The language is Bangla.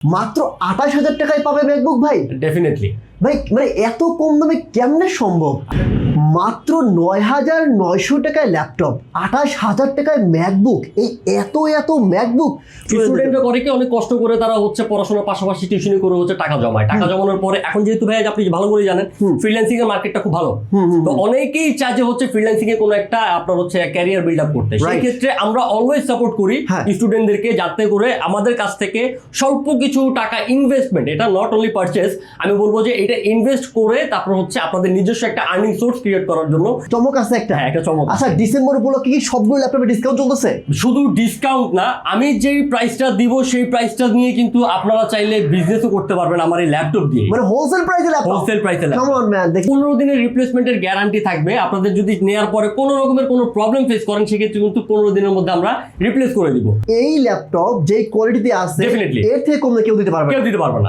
মাত্র ২৮,০০০ টাকায় পাবে ম্যাকবুক ভাই। ডেফিনেটলি ভাই মানে এত কম দামে কেমনে সম্ভব? মাত্র ৯,৯০০ টাকায় ল্যাপটপ, ২৮,০০০ টাকায় ম্যাকবুক। এই এত ম্যাকবুক স্টুডেন্টরা করে কি অনেক কষ্ট করে তারা হচ্ছে পড়াশোনার পাশাপাশি টিউশনি করে হচ্ছে টাকা জমায়। টাকা জমানোর পরে এখন যেহেতু ভাই আপনি ভালো করে জানেন ফ্রিল্যান্সিং এর মার্কেটটা খুব ভালো, তো অনেকেই চায় যে হচ্ছে ফ্রিল্যান্সিং এ কোনো একটা আপনার হচ্ছে ক্যারিয়ার বিল্ড আপ করতে। সেই ক্ষেত্রে আমরা অলওয়েজ সাপোর্ট করি স্টুডেন্টদেরকে, যাতে করে আমাদের কাছ থেকে স্বল্প কিছু টাকা ইনভেস্টমেন্ট, এটা নট অনলি পারচেজ, আমি বলবো যে এটা ইনভেস্ট করে তারপর হচ্ছে আপনাদের নিজস্ব একটা আর্নিং সোর্স ক্রিয়েট করার জন্য চমক আছে একটা। হ্যাঁ, একটা চমক। আচ্ছা, ডিসেম্বর উপলক্ষে কি সবগুলো ল্যাপটপে ডিসকাউন্ট চলতেছে? শুধু ডিসকাউন্ট না, আমি যেই প্রাইসটা দিব সেই প্রাইসটা নিয়ে কিন্তু আপনারা চাইলে বিজনেসও করতে পারবেন আমার এই ল্যাপটপ দিয়ে। মানে হোলসেল প্রাইসে ল্যাপটপ? হোলসেল প্রাইসে ল্যাপটপ। কেমন ম্যান, দেখি 15 দিনের রিপ্লেসমেন্টের গ্যারান্টি থাকবে। আপনাদের যদি নেওয়ার পরে কোনো রকমের কোনো প্রবলেম ফেস করেন সেক্ষেত্রে কিন্তু 15 দিনের মধ্যে আমরা রিপ্লেস করে দিব। এই ল্যাপটপ যেই কোয়ালিটিতে আছে Definitely। এর থেকে কমে কেউ দিতে পারবে না। কেউ দিতে পারবে না।